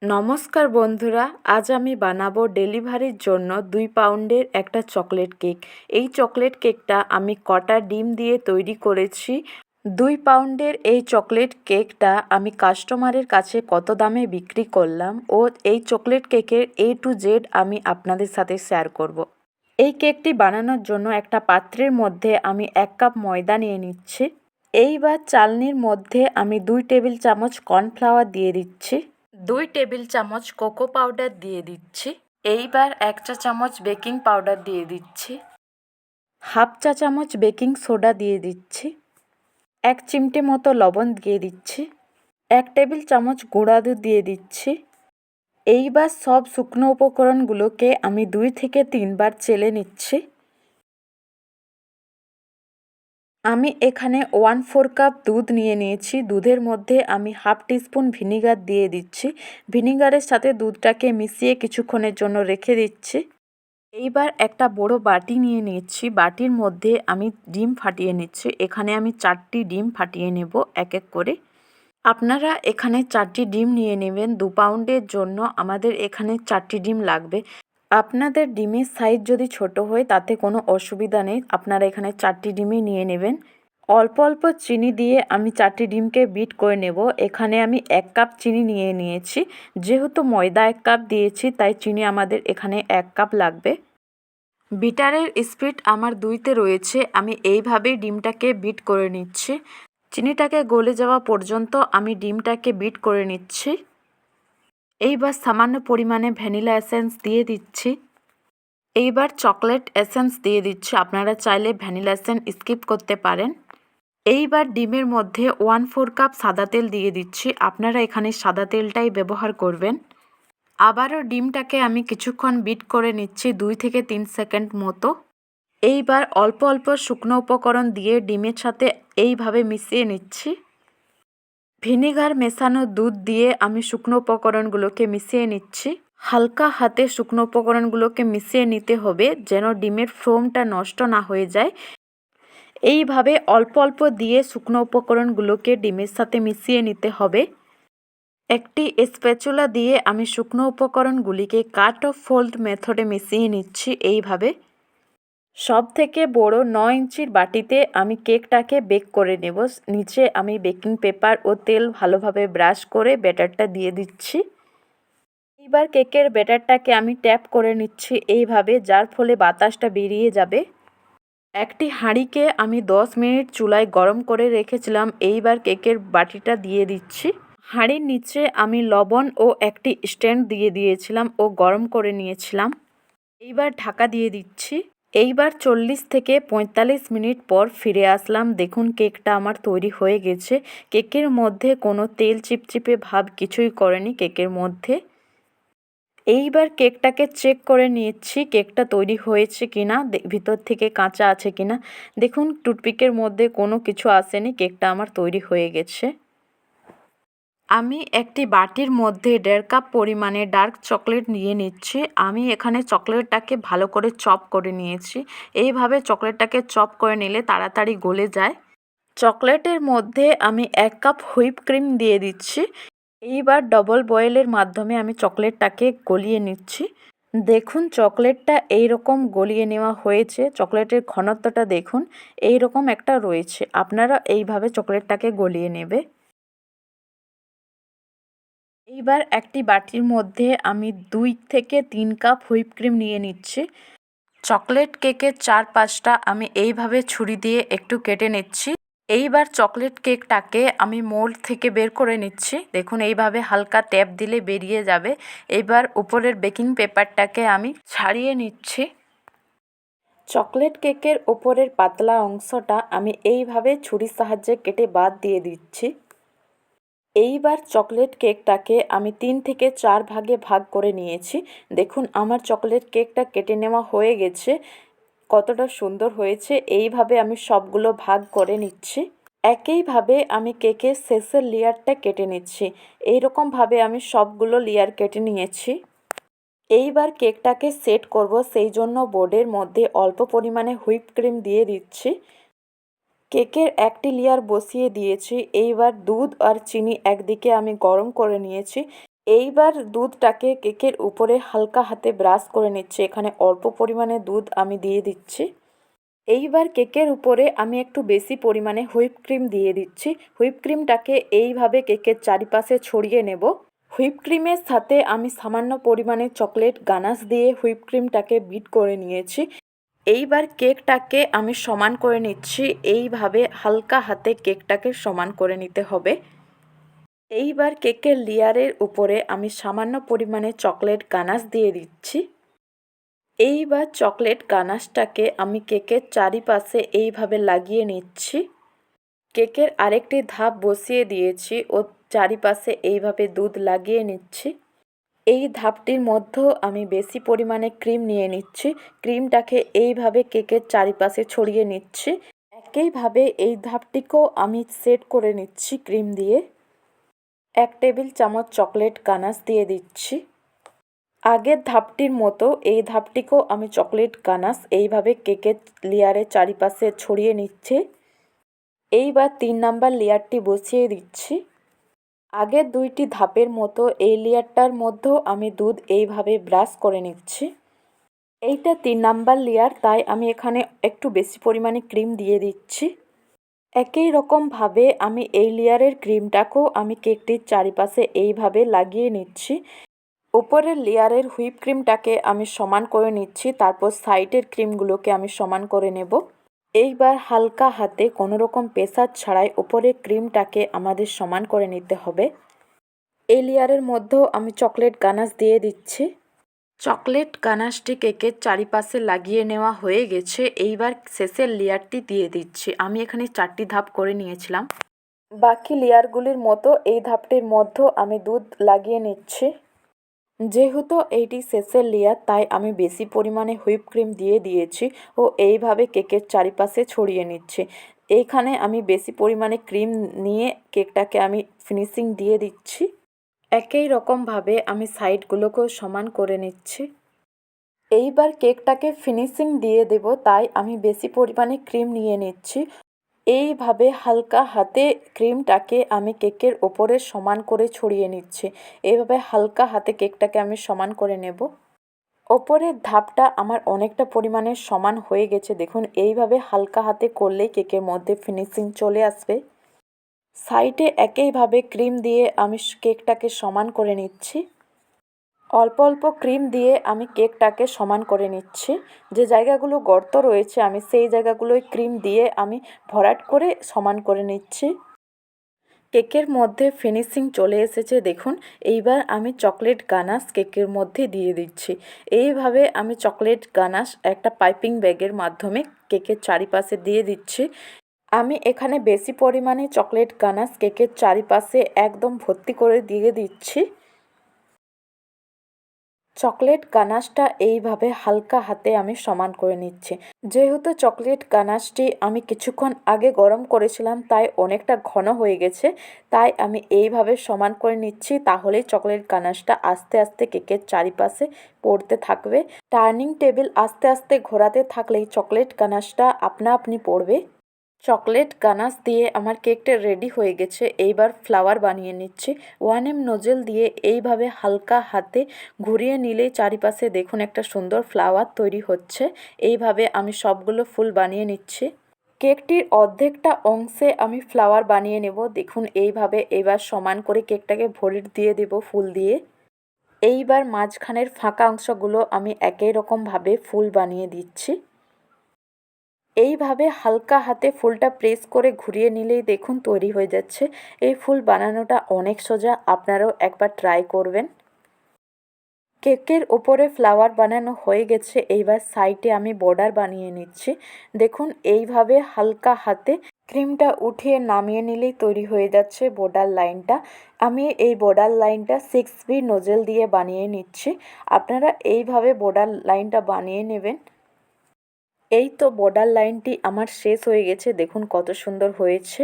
নমস্কার বন্ধুরা, আজ আমি বানাবো ডেলিভারির জন্য 2 পাউন্ডের একটা চকলেট কেক। এই চকলেট কেকটা আমি কটা ডিম দিয়ে তৈরি করেছি। 2 পাউন্ডের এই চকলেট কেকটা আমি কাস্টমারের কাছে কত দামে বিক্রি করলাম ও এই চকলেট কেকের A to Z আমি আপনাদের সাথে শেয়ার করব। এই কেকটি বানানোর জন্য একটা পাত্রের মধ্যে আমি 1 কাপ ময়দা নিয়ে নিচ্ছি। এইবার চালনির মধ্যে আমি 2 টেবিল চামচ কর্নফ্লাওয়ার দিয়ে দিচ্ছি। 2 টেবিল চামচ কোকো পাউডার দিয়ে দিচ্ছি। এইবার 1 চা চামচ বেকিং পাউডার দিয়ে দিচ্ছি। 1/2 চা চামচ বেকিং সোডা দিয়ে দিচ্ছি। 1 চিমটে মতো লবণ দিয়ে দিচ্ছি। 1 টেবিল চামচ গুঁড়া দুধ দিয়ে দিচ্ছি। এইবার সব শুকনো উপকরণগুলোকে আমি 2 থেকে 3 বার চেলে নিচ্ছি। আমি এখানে 1/4 কাপ দুধ নিয়ে নিয়েছি। দুধের মধ্যে আমি 1/2 টিস্পুন ভিনিগার দিয়ে দিচ্ছি। ভিনিগারের সাথে দুধটাকে মিশিয়ে কিছুক্ষণের জন্য রেখে দিচ্ছি। এইবার একটা বড় বাটি নিয়ে নিচ্ছি। বাটির মধ্যে আমি ডিম ফাটিয়ে নিচ্ছি। এখানে আমি 4টি ডিম ফাটিয়ে নেব এক এক করে। আপনারা এখানে 4টি ডিম নিয়ে নেবেন। 2 পাউন্ডের জন্য আমাদের এখানে 4টি ডিম লাগবে। আপনাদের ডিমের সাইজ যদি ছোট হয় তাতে কোনো অসুবিধা নেই, আপনারা এখানে 4টি ডিমই নিয়ে নেবেন। অল্প অল্প চিনি দিয়ে আমি 4টি ডিমকে বিট করে নেব। এখানে আমি 1 কাপ চিনি নিয়ে নিয়েছি। যেহেতু ময়দা 1 কাপ দিয়েছি তাই চিনি আমাদের এখানে 1 কাপ লাগবে। বিটারের স্পিড আমার 2তে রয়েছে। আমি এইভাবেই ডিমটাকে বিট করে নিচ্ছি। চিনিটাকে গলে যাওয়া পর্যন্ত আমি ডিমটাকে বিট করে নিচ্ছি। এইবার সামান্য পরিমাণে ভ্যানিলা এসেন্স দিয়ে দিচ্ছি। এইবার চকলেট এসেন্স দিয়ে দিচ্ছি। আপনারা চাইলে ভ্যানিলা এসেন্স স্কিপ করতে পারেন। এইবার ডিমের মধ্যে 1/4 কাপ সাদা তেল দিয়ে দিচ্ছি। আপনারা এখানে সাদা তেলটাই ব্যবহার করবেন। আবারও ডিমটাকে আমি কিছুক্ষণ বিট করে নিচ্ছি 2 থেকে 3 সেকেন্ড মতো। এইবার অল্প অল্প শুকনো উপকরণ দিয়ে ডিমের সাথে এইভাবে মিশিয়ে নিচ্ছি। ভিনিগার মেশানো দুধ দিয়ে আমি শুকনো উপকরণগুলোকে মিশিয়ে নিচ্ছি। হালকা হাতে শুকনো উপকরণগুলোকে মিশিয়ে নিতে হবে যেন ডিমের ফোমটা নষ্ট না হয়ে যায়। এইভাবে অল্প অল্প দিয়ে শুকনো উপকরণগুলোকে ডিমের সাথে মিশিয়ে নিতে হবে। একটি স্প্যাচুলা দিয়ে আমি শুকনো উপকরণগুলিকে কাট অফ ফোল্ড মেথডে মিশিয়ে নিচ্ছি। এইভাবে সব থেকে বড় 9 ইঞ্চির বাটিতে আমি কেকটাকে বেক করে নেব। নিচে আমি বেকিং পেপার ও তেল ভালোভাবে ব্রাশ করে ব্যাটারটা দিয়ে দিচ্ছি। এইবার কেকের ব্যাটারটাকে আমি ট্যাপ করে নিচ্ছি এইভাবে, যার ফলে বাতাসটা বেরিয়ে যাবে। একটি হাঁড়িকে আমি 10 মিনিট চুলায় গরম করে রেখেছিলাম। এইবার কেকের বাটিটা দিয়ে দিচ্ছি। হাঁড়ির নিচে আমি লবণ ও একটি স্ট্যান্ড দিয়ে দিয়েছিলাম ও গরম করে নিয়েছিলাম। এইবার ঢাকা দিয়ে দিচ্ছি। এইবার 40 থেকে 45 মিনিট পর ফিরে আসলাম। দেখুন কেকটা আমার তৈরি হয়ে গেছে। কেকের মধ্যে কোনো তেল চিপচিপে ভাব কিছুই করেনি কেকের মধ্যে। এইবার কেকটাকে চেক করে নিচ্ছি কেকটা তৈরি হয়েছে কিনা, ভিতর থেকে কাঁচা আছে কিনা। দেখুন টুথপিকের মধ্যে কোনো কিছু আসেনি, কেকটা আমার তৈরি হয়ে গেছে। আমি একটি বাটির মধ্যে 1.5 কাপ পরিমাণে ডার্ক চকলেট নিয়ে নিচ্ছি। আমি এখানে চকলেটটাকে ভালো করে চপ করে নিয়েছি। এইভাবে চকলেটটাকে চপ করে নিলে তাড়াতাড়ি গলে যায়। চকলেটের মধ্যে আমি 1 কাপ হুইপ ক্রিম দিয়ে দিচ্ছি। এইবার ডবল বয়েলের মাধ্যমে আমি চকলেটটাকে গলিয়ে নিচ্ছি। দেখুন চকলেটটা এইরকম গলিয়ে নেওয়া হয়েছে। চকলেটের ঘনত্বটা দেখুন এইরকম একটা রয়েছে। আপনারা এইভাবে চকলেটটাকে গলিয়ে নেবে। এইবার একটি বাটির মধ্যে আমি 2 থেকে 3 কাপ হুইপ ক্রিম নিয়ে নিচ্ছি। চকলেট কেকের চারপাশটা আমি এইভাবে ছুরি দিয়ে একটু কেটে নিচ্ছি। এইবার চকলেট কেকটাকে আমি মোল্ড থেকে বের করে নিচ্ছি। দেখুন এইভাবে হালকা ট্যাপ দিলে বেরিয়ে যাবে। এইবার উপরের বেকিং পেপারটাকে আমি ছাড়িয়ে নিচ্ছি। চকলেট কেকের উপরের পাতলা অংশটা আমি এইভাবে ছুরির সাহায্যে কেটে বাদ দিয়ে দিচ্ছি। এইবার চকলেট কেকটাকে আমি 3 থেকে 4 ভাগে ভাগ করে নিয়েছি। দেখুন আমার চকলেট কেকটা কেটে নেওয়া হয়ে গেছে। কতটা সুন্দর হয়েছে। এইভাবে আমি সবগুলো ভাগ করে নিচ্ছি। একইভাবে আমি কেকের শেষের লেয়ারটা কেটে নিচ্ছি। এইরকমভাবে আমি সবগুলো লেয়ার কেটে নিয়েছি। এইবার কেকটাকে সেট করব, সেই জন্য বোর্ডের মধ্যে অল্প পরিমাণে হুইপ ক্রিম দিয়ে দিচ্ছি। কেকের একটি লেয়ার বসিয়ে দিয়েছি। এইবার দুধ আর চিনি একদিকে আমি গরম করে নিয়েছি। এইবার দুধটাকে কেকের উপরে হালকা হাতে ব্রাশ করে নিচ্ছি। এখানে অল্প পরিমাণে দুধ আমি দিয়ে দিচ্ছি। এইবার কেকের উপরে আমি একটু বেশি পরিমাণে হুইপ ক্রিম দিয়ে দিচ্ছি। হুইপ ক্রিমটাকে এইভাবে কেকের চারিপাশে ছড়িয়ে নেব। হুইপ ক্রিমের সাথে আমি সামান্য পরিমাণে চকলেট গানাশ দিয়ে হুইপ ক্রিমটাকে বিট করে নিয়েছি। এইবার কেকটাকে আমি সমান করে নিচ্ছি। এইভাবে হালকা হাতে কেকটাকে সমান করে নিতে হবে। এইবার কেকের লেয়ারের উপরে আমি সামান্য পরিমাণে চকলেট গানাশ দিয়ে দিচ্ছি। এইবার চকলেট গানাশটাকে আমি কেকের চারিপাশে এইভাবে লাগিয়ে নিচ্ছি। কেকের আরেকটি ধাপ বসিয়ে দিয়েছি ও চারিপাশে এইভাবে দুধ লাগিয়ে নিচ্ছি। এই ধাপটির মধ্যেও আমি বেশি পরিমাণে ক্রিম নিয়ে নিচ্ছি। ক্রিমটাকে এইভাবে কেকের চারিপাশে ছড়িয়ে নিচ্ছি। একইভাবে এই ধাপটিকেও আমি সেট করে নিচ্ছি ক্রিম দিয়ে। 1 টেবিল চামচ চকলেট গানাশ দিয়ে দিচ্ছি। আগের ধাপটির মতো এই ধাপটিকেও আমি চকলেট গানাশ এইভাবে কেকের লেয়ারের চারিপাশে ছড়িয়ে নিচ্ছি। এইবার 3 নাম্বার লেয়ারটি বসিয়ে দিচ্ছি। আগের 2টি ধাপের মতো এই লেয়ারটার মধ্যেও আমি দুধ এইভাবে ব্রাশ করে নিচ্ছি। এইটা 3 নাম্বার লেয়ার, তাই আমি এখানে একটু বেশি পরিমাণে ক্রিম দিয়ে দিচ্ছি। একই রকমভাবে আমি এই লেয়ারের ক্রিমটাকেও আমি কেকটির চারিপাশে এইভাবে লাগিয়ে নিচ্ছি। উপরের লেয়ারের হুইপ ক্রিমটাকে আমি সমান করে নিচ্ছি, তারপর সাইডের ক্রিমগুলোকে আমি সমান করে নেব। এইবার হালকা হাতে কোনো রকম প্রেসার ছাড়াই উপরের ক্রিমটাকে আমাদের সমান করে নিতে হবে। এই লেয়ারের মধ্যেও আমি চকলেট গানাশ দিয়ে দিচ্ছি। চকলেট গানাশটি কেকের চারিপাশে লাগিয়ে নেওয়া হয়ে গেছে। এইবার শেষের লেয়ারটি দিয়ে দিচ্ছি। আমি এখানে 4টি ধাপ করে নিয়েছিলাম। বাকি লেয়ারগুলির মতো এই ধাপটির মধ্যেও আমি দুধ লাগিয়ে নিচ্ছি। যেহেতু এইটি শেষের লেয়ার, তাই আমি বেশি পরিমাণে হুইপ ক্রিম দিয়ে দিয়েছি ও এইভাবে কেকের চারিপাশে ছড়িয়ে নিচ্ছি। এইখানে আমি বেশি পরিমাণে ক্রিম নিয়ে কেকটাকে আমি ফিনিশিং দিয়ে দিচ্ছি। একই রকমভাবে আমি সাইডগুলোকেও সমান করে নিচ্ছি। এইবার কেকটাকে ফিনিশিং দিয়ে দেব, তাই আমি বেশি পরিমাণে ক্রিম নিয়ে নিচ্ছি। এইভাবে হালকা হাতে ক্রিমটাকে আমি কেকের ওপরে সমান করে ছড়িয়ে নিচ্ছি। এইভাবে হালকা হাতে কেকটাকে আমি সমান করে নেব। ওপরের ধাপটা আমার অনেকটা পরিমাণে সমান হয়ে গেছে। দেখুন, এইভাবে হালকা হাতে করলেই কেকের মধ্যে ফিনিশিং চলে আসবে। সাইডে একইভাবে ক্রিম দিয়ে আমি কেকটাকে সমান করে নিচ্ছি। অল্প অল্প ক্রিম দিয়ে আমি কেকটাকে সমান করে নিচ্ছি। যে জায়গাগুলো গর্ত রয়েছে আমি সেই জায়গাগুলোয় ক্রিম দিয়ে আমি ভরাট করে সমান করে নিচ্ছি। কেকের মধ্যে ফিনিশিং চলে এসেছে দেখুন। এইবার আমি চকলেট গানাশ কেকের মধ্যে দিয়ে দিচ্ছি। এইভাবে আমি চকলেট গানাশ একটা পাইপিং ব্যাগের মাধ্যমে কেকের চারিপাশে দিয়ে দিচ্ছি। আমি এখানে বেশি পরিমাণে চকলেট গানাশ কেকের চারিপাশে একদম ভর্তি করে দিয়ে দিচ্ছি। চকলেট গানাশটা এইভাবে হালকা হাতে আমি সমান করে নিচ্ছি। যেহেতু চকলেট গানাশটি আমি কিছুক্ষণ আগে গরম করেছিলাম, তাই অনেকটা ঘন হয়ে গেছে, তাই আমি এইভাবে সমান করে নিচ্ছি। তাহলেই চকলেট গানাশটা আস্তে আস্তে কেকের চারিপাশে পড়তে থাকবে। টার্নিং টেবিল আস্তে আস্তে ঘোরাতে থাকলেই চকলেট গানাশটা আপনা আপনি পড়বে। চকলেট গানাশ দিয়ে আমার কেকটা রেডি হয়ে গেছে। এইবার ফ্লাওয়ার বানিয়ে নিচ্ছি। 1M নোজেল দিয়ে এইভাবে হালকা হাতে ঘুরিয়ে নিলেই চারিপাশে দেখুন একটা সুন্দর ফ্লাওয়ার তৈরি হচ্ছে। এইভাবে আমি সবগুলো ফুল বানিয়ে নিচ্ছি। কেকটির অর্ধেকটা অংশে আমি ফ্লাওয়ার বানিয়ে নেব। দেখুন এইভাবে এবার সমান করে কেকটাকে ভরিয়ে দিয়ে দেব ফুল দিয়ে। এইবার মাঝখানের ফাঁকা অংশগুলো আমি একই রকমভাবে ফুল বানিয়ে দিচ্ছি। এইভাবে হালকা হাতে ফুলটা প্রেস করে ঘুরিয়ে নিলেই দেখুন তৈরি হয়ে যাচ্ছে। এই ফুল বানানোটা অনেক সোজা, আপনারাও একবার ট্রাই করবেন। কেকের ওপরে ফ্লাওয়ার বানানো হয়ে গেছে। এইবার সাইডে আমি বর্ডার বানিয়ে নিচ্ছি। দেখুন এইভাবে হালকা হাতে ক্রিমটা উঠিয়ে নামিয়ে নিলেই তৈরি হয়ে যাচ্ছে বর্ডার লাইনটা। আমি এই বর্ডার লাইনটা 6B নোজেল দিয়ে বানিয়ে নিচ্ছি। আপনারা এইভাবে বর্ডার লাইনটা বানিয়ে নেবেন। এই তো বর্ডার লাইনটি আমার শেষ হয়ে গেছে। দেখুন কত সুন্দর হয়েছে।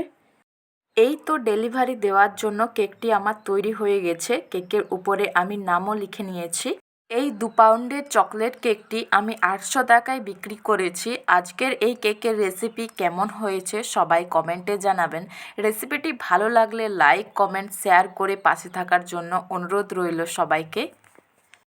এই তো ডেলিভারি দেওয়ার জন্য কেকটি আমার তৈরি হয়ে গেছে। কেকের উপরে আমি নামও লিখে নিয়েছি। এই 2 পাউন্ডের চকলেট কেকটি আমি 800 টাকায় বিক্রি করেছি। আজকের এই কেকের রেসিপি কেমন হয়েছে সবাই কমেন্টে জানাবেন। রেসিপিটি ভালো লাগলে লাইক, কমেন্ট, শেয়ার করে পাশে থাকার জন্য অনুরোধ রইল সবাইকে।